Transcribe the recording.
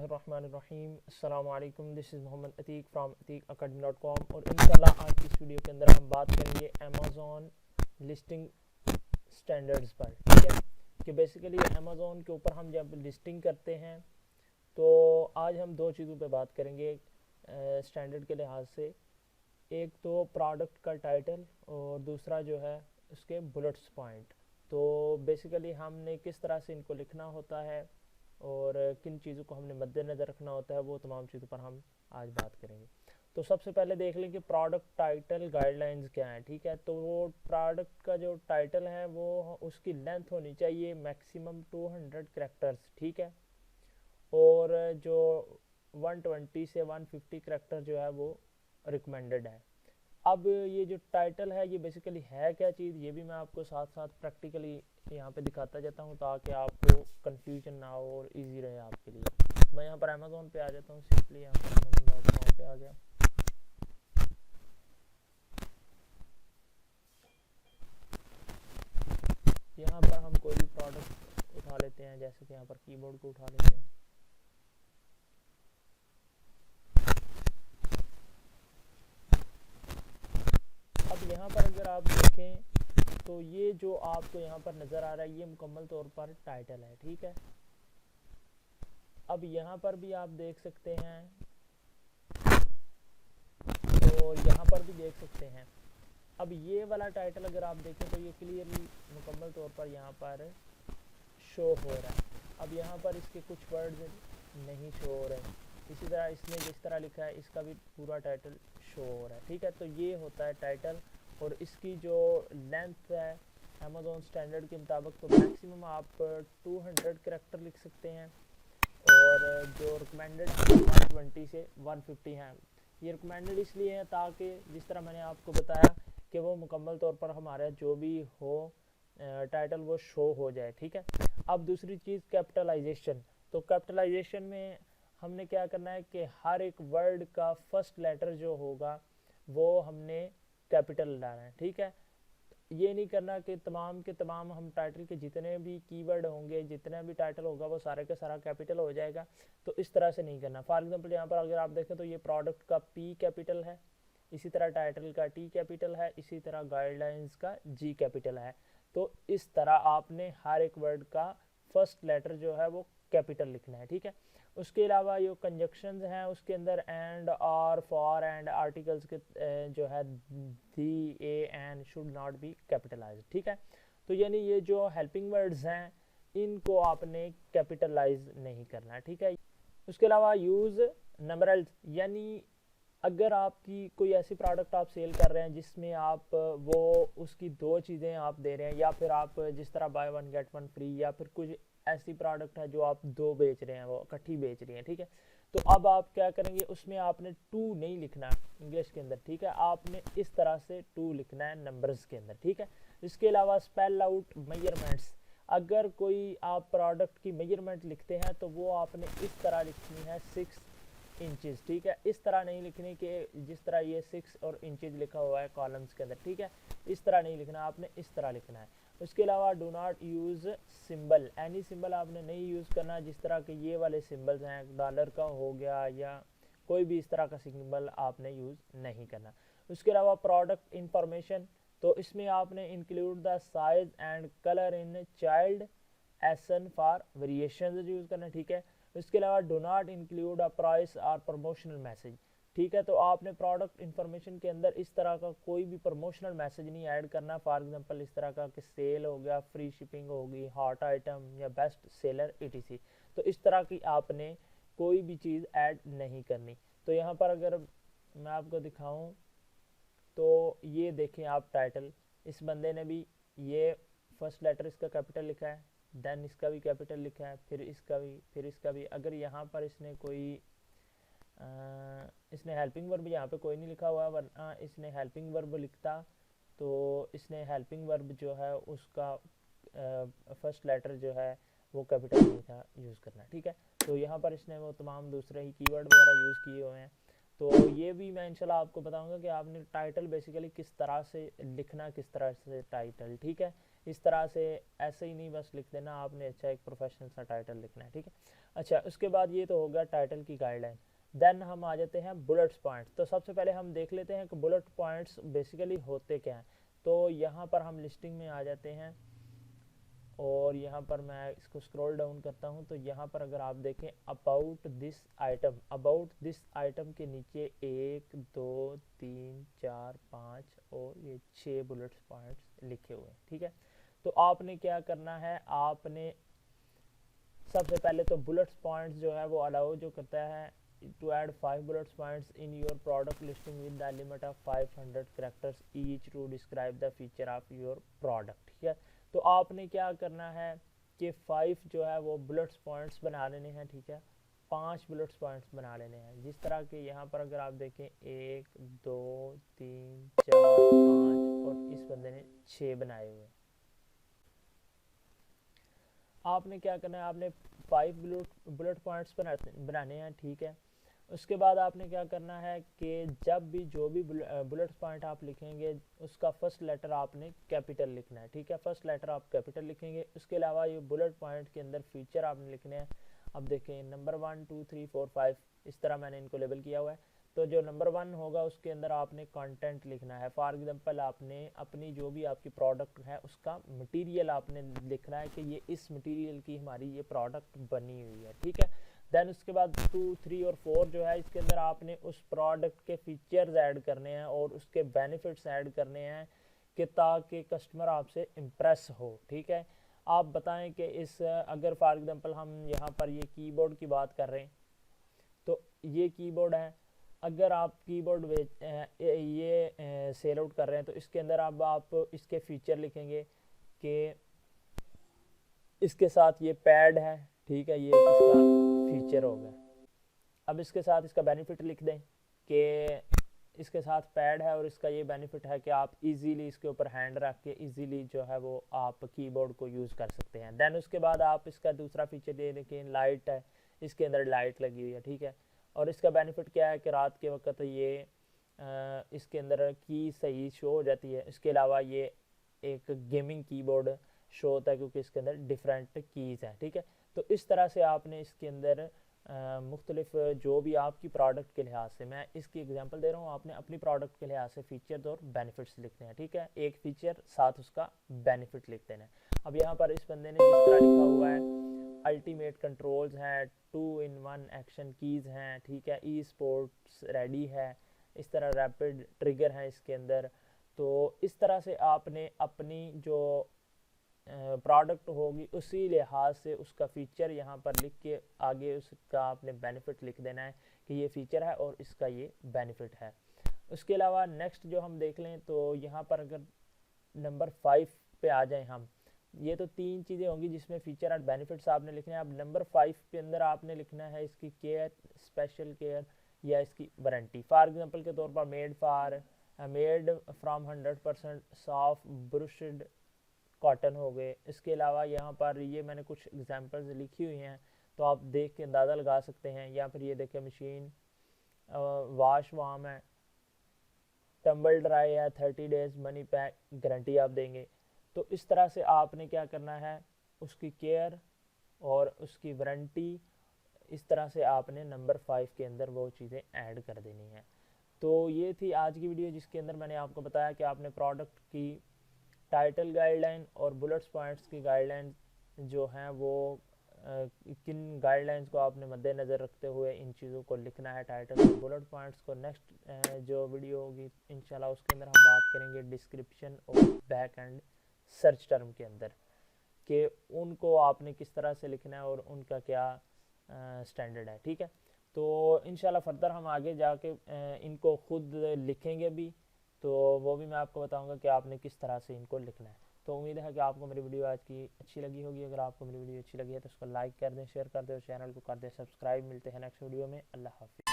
बिस्मिल्लाहिर्रहमानिर्रहीम। अस्सलामु अलैकुम। This is Mohammad Atiq from atikacademy.com और इंशाल्लाह आज की इस वीडियो के अंदर हम बात करेंगे अमेज़ॉन लिस्टिंग स्टैंडर्ड्स पर। ठीक है कि बेसिकली अमेज़ॉन के ऊपर हम जब लिस्टिंग करते हैं तो आज हम दो चीज़ों पे बात करेंगे स्टैंडर्ड के लिहाज से। एक तो प्रोडक्ट का टाइटल और दूसरा जो है उसके बुलेट्स पॉइंट। तो बेसिकली हमने किस तरह से इनको लिखना होता है और किन चीज़ों को हमने मद्देनज़र रखना होता है, वो तमाम चीज़ों पर हम आज बात करेंगे। तो सबसे पहले देख लें कि प्रोडक्ट टाइटल गाइडलाइंस क्या है। ठीक है, तो वो प्रोडक्ट का जो टाइटल है वो उसकी लेंथ होनी चाहिए मैक्सिमम 200 कैरेक्टर्स। ठीक है, और जो 120 से 150 कैरेक्टर जो है वो रिकमेंडेड है। अब ये जो टाइटल है ये बेसिकली है क्या चीज़, ये भी मैं आपको साथ साथ प्रैक्टिकली यहाँ पे दिखाता जाता हूँ ताकि आपको कंफ्यूजन ना हो और इजी रहे आपके लिए। मैं यहाँ पर अमेज़ॉन पे आ जाता हूँ, सिंपली यहाँ पर amazon.com पे आ गया। यहाँ पर हम कोई भी प्रोडक्ट उठा लेते हैं, जैसे कि यहाँ पर कीबोर्ड को उठा लेते हैं। अब यहाँ पर अगर आप देखें तो ये जो आपको यहाँ पर नज़र आ रहा है ये मुकम्मल तौर पर टाइटल है। ठीक है, अब यहाँ पर भी आप देख सकते हैं और यहाँ पर भी देख सकते हैं। अब ये वाला टाइटल अगर आप देखें तो ये क्लियरली मुकम्मल तौर पर यहाँ पर शो हो रहा है। अब यहाँ पर इसके कुछ वर्ड्स नहीं शो हो रहे। इसी तरह इसने जिस तरह लिखा है इसका भी पूरा टाइटल शो हो रहा है। ठीक है, तो ये होता है टाइटल और इसकी जो लेंथ है अमेज़ॉन स्टैंडर्ड के मुताबिक तो मैक्सिमम आप 200 कैरेक्टर लिख सकते हैं और जो रिकमेंडेड 120 से 150 हैं। ये रिकमेंडेड इसलिए है ताकि जिस तरह मैंने आपको बताया कि वो मुकम्मल तौर पर हमारा जो भी हो टाइटल वो शो हो जाए। ठीक है, अब दूसरी चीज़ कैपिटलाइजेशन। तो कैपिटलाइजेशन में हमने क्या करना है कि हर एक वर्ड का फर्स्ट लेटर जो होगा वो हमने कैपिटल डालना है। ठीक है, ये नहीं करना कि तमाम के तमाम हम टाइटल के जितने भी कीवर्ड होंगे, जितना भी टाइटल होगा वो सारे का सारा कैपिटल हो जाएगा। तो इस तरह से नहीं करना। फॉर एग्जांपल यहाँ पर अगर आप देखें तो ये प्रोडक्ट का पी कैपिटल है, इसी तरह टाइटल का टी कैपिटल है, इसी तरह गाइडलाइंस का जी कैपिटल है। तो इस तरह आपने हर एक वर्ड का फर्स्ट लेटर जो है वो कैपिटल लिखना है। ठीक है, उसके अलावा जो कंजक्शंस हैं उसके अंदर एंड और फॉर एंड आर्टिकल्स के जो है the a an should not be capitalized. ठीक है, तो यानी ये जो हेल्पिंग वर्ड्स हैं इनको आपने कैपिटलाइज नहीं करना। ठीक है, उसके अलावा यूज़ नंबरल्स, यानी अगर आपकी कोई ऐसी प्रोडक्ट आप सेल कर रहे हैं जिसमें आप वो उसकी दो चीज़ें आप दे रहे हैं, या फिर आप जिस तरह by one get one free, या फिर कुछ ऐसी प्रोडक्ट है जो आप दो बेच रहे हैं, वो इकट्ठी बेच रही हैं। ठीक है, तो अब आप क्या करेंगे, उसमें आपने टू नहीं लिखना इंग्लिश के अंदर। ठीक है, आपने इस तरह से टू लिखना है नंबर्स के अंदर। ठीक है, इसके अलावा स्पेल आउट मेजरमेंट्स, अगर कोई आप प्रोडक्ट की मेजरमेंट लिखते हैं तो वो आपने इस तरह लिखनी है 6 इंचेस। ठीक है, इस तरह नहीं लिखनी कि जिस तरह ये 6 और इंचेस लिखा हुआ है कॉलम्स के अंदर। ठीक है, इस तरह नहीं लिखना, आपने इस तरह लिखना है। उसके अलावा do not use symbol, any symbol आपने नहीं यूज़ करना जिस तरह के ये वाले सिंबल्स हैं, डॉलर का हो गया या कोई भी इस तरह का सिंबल आपने यूज़ नहीं करना। उसके अलावा प्रोडक्ट इंफॉर्मेशन, तो इसमें आपने include the size and colour in child essence for variation use करना। ठीक है, इसके अलावा do not include a price और प्रमोशनल मैसेज। ठीक है, तो आपने प्रोडक्ट इंफॉर्मेशन के अंदर इस तरह का कोई भी प्रमोशनल मैसेज नहीं ऐड करना। फॉर एग्जांपल इस तरह का कि सेल हो गया, फ्री शिपिंग होगी, हॉट आइटम या बेस्ट सेलर etc। तो इस तरह की आपने कोई भी चीज़ ऐड नहीं करनी। तो यहाँ पर अगर मैं आपको दिखाऊँ तो ये देखें आप टाइटल, इस बंदे ने भी ये फर्स्ट लेटर इसका कैपिटल लिखा है, देन इसका भी कैपिटल लिखा है, फिर इसका भी, फिर इसका भी। अगर यहाँ पर इसने कोई इसने हेल्पिंग वर्ब यहाँ पे कोई नहीं लिखा हुआ, वरना इसने हेल्पिंग वर्ब लिखता तो इसने हेल्पिंग वर्ब जो है उसका फर्स्ट लेटर जो है वो कैपिटल नहीं था यूज़ करना। ठीक है, तो यहाँ पर इसने वो तमाम दूसरे ही कीवर्ड वगैरह यूज़ किए हुए हैं। तो ये भी मैं इंशाल्लाह आपको बताऊंगा कि आपने टाइटल बेसिकली किस तरह से लिखना, किस तरह से टाइटल, ठीक है। इस तरह से ऐसे ही नहीं बस लिख देना आपने, अच्छा एक प्रोफेशनल सा टाइटल लिखना है, ठीक है। अच्छा, उसके बाद ये तो हो गया टाइटल की गाइडलाइन। देन हम आ जाते हैं बुलेट्स पॉइंट्स। तो सबसे पहले हम देख लेते हैं कि बुलेट पॉइंट्स बेसिकली होते क्या हैं। तो यहाँ पर हम लिस्टिंग में आ जाते हैं और यहाँ पर मैं इसको स्क्रॉल डाउन करता हूँ। तो यहाँ पर अगर आप देखें अबाउट दिस आइटम के नीचे 1 2 3 4 5 और ये 6 बुलेट पॉइंट्स लिखे हुए हैं, ठीक है। तो आपने क्या करना है, आपने सबसे पहले तो बुलेट्स पॉइंट्स जो है वो अलाउ जो करता है to add 5 bullets points in your product listing with the limit of 500 characters each to describe the feature of your product, ठीक है। तो आपने क्या करना है कि 5 जो है वो बुलेट्स पॉइंट्स बना लेने हैं, ठीक है। 5 बुलेट्स पॉइंट्स बना लेने हैं, जिस तरह के यहाँ पर अगर आप देखें 1 2 3 4 5 और इस बंदे ने 6 बनाए हुए। आपने क्या करना है, आपने 5 बुलेट पॉइंट्स बनाने हैं, ठीक है। उसके बाद आपने क्या करना है कि जब भी जो भी बुलेट पॉइंट आप लिखेंगे उसका फर्स्ट लेटर आपने कैपिटल लिखना है, ठीक है। फर्स्ट लेटर आप कैपिटल लिखेंगे। उसके अलावा ये बुलेट पॉइंट के अंदर फीचर आपने लिखने हैं। अब देखें नंबर 1 2 3 4 5 इस तरह मैंने इनको लेबल किया हुआ है। तो जो नंबर 1 होगा उसके अंदर आपने कंटेंट लिखना है। फॉर एग्जांपल आपने अपनी जो भी आपकी प्रोडक्ट है उसका मटेरियल आपने लिखना है कि ये इस मटेरियल की हमारी ये प्रोडक्ट बनी हुई है, ठीक है। देन उसके बाद 2 3 और 4 जो है इसके अंदर आपने उस प्रोडक्ट के फीचर्स ऐड करने हैं और उसके बेनिफिट्स ऐड करने हैं कि ताकि कस्टमर आपसे इम्प्रेस हो, ठीक है। आप बताएं कि इस अगर फॉर एग्जांपल हम यहाँ पर ये कीबोर्ड की बात कर रहे हैं, तो ये कीबोर्ड है। अगर आप कीबोर्ड ये सेल आउट कर रहे हैं तो इसके अंदर अब आप इसके फीचर लिखेंगे कि इसके साथ ये पैड है, ठीक है, ये इसका फीचर हो गया। अब इसके साथ इसका बेनिफिट लिख दें कि इसके साथ पैड है और इसका ये बेनिफिट है कि आप इजीली इसके ऊपर हैंड रख के इजीली जो है वो आप कीबोर्ड को यूज़ कर सकते हैं। देन उसके बाद आप इसका दूसरा फीचर ये देखें, लाइट है, इसके अंदर लाइट लगी हुई है, ठीक है। और इसका बेनिफिट क्या है कि रात के वक्त ये इसके अंदर की सही शो हो जाती है। इसके अलावा ये एक गेमिंग कीबोर्ड शो होता है क्योंकि इसके अंदर डिफरेंट कीज़ हैं, ठीक है। तो इस तरह से आपने इसके अंदर मुख्तलिफ जो भी आपकी प्रोडक्ट के लिहाज से, मैं इसकी एग्जांपल दे रहा हूँ, आपने अपनी प्रोडक्ट के लिहाज से फीचर और बेनिफिट्स लिखते हैं, ठीक है। एक फीचर साथ उसका बेनिफिट लिख देना है। अब यहाँ पर इस बंदे ने जिस तरह लिखा हुआ है अल्टीमेट कंट्रोल्स हैं, 2-in-1 एक्शन कीज़ हैं, ठीक है, ई स्पोर्ट्स रेडी है, इस तरह रैपिड ट्रिगर है इसके अंदर। तो इस तरह से आपने अपनी जो प्रोडक्ट होगी उसी लिहाज से उसका फ़ीचर यहाँ पर लिख के आगे उसका आपने बेनिफिट लिख देना है कि ये फ़ीचर है और इसका ये बेनिफिट है। उसके अलावा नेक्स्ट जो हम देख लें तो यहाँ पर अगर नंबर 5 पे आ जाएं हम, ये तो 3 चीज़ें होंगी जिसमें फ़ीचर और बेनिफिट्स आपने लिखने हैं। अब नंबर 5 के अंदर आपने लिखना है इसकी केयर, स्पेशल केयर या इसकी वारंटी। फॉर एग्जांपल के तौर पर made from 100% soft brushed cotton हो गए। इसके अलावा यहाँ पर ये मैंने कुछ एग्जांपल्स लिखी हुई हैं तो आप देख के अंदाज़ा लगा सकते हैं। या फिर ये देखें मशीन वॉश वार्म है, टम्बल ड्राई है, 30 डेज मनी बैक गारंटी आप देंगे। तो इस तरह से आपने क्या करना है, उसकी केयर और उसकी वारंटी, इस तरह से आपने नंबर 5 के अंदर वो चीज़ें ऐड कर देनी है। तो ये थी आज की वीडियो जिसके अंदर मैंने आपको बताया कि आपने प्रोडक्ट की टाइटल गाइडलाइन और बुलेट्स पॉइंट्स की गाइडलाइन जो हैं वो किन गाइडलाइंस को आपने मद्देनज़र रखते हुए इन चीज़ों को लिखना है टाइटल और बुलेट पॉइंट्स को। नेक्स्ट जो वीडियो होगी इंशाल्लाह उसके अंदर हम बात करेंगे डिस्क्रिप्शन और बैक एंड सर्च टर्म के अंदर कि उनको आपने किस तरह से लिखना है और उनका क्या स्टैंडर्ड है, ठीक है। तो इंशाल्लाह फर्दर हम आगे जाके इनको खुद लिखेंगे भी, तो वो भी मैं आपको बताऊंगा कि आपने किस तरह से इनको लिखना है। तो उम्मीद है कि आपको मेरी वीडियो आज की अच्छी लगी होगी। अगर आपको मेरी वीडियो अच्छी लगी है तो उसको लाइक कर दें, शेयर कर दें और चैनल को कर दें सब्सक्राइब। मिलते हैं नेक्स्ट वीडियो में। अल्लाह हाफिज़।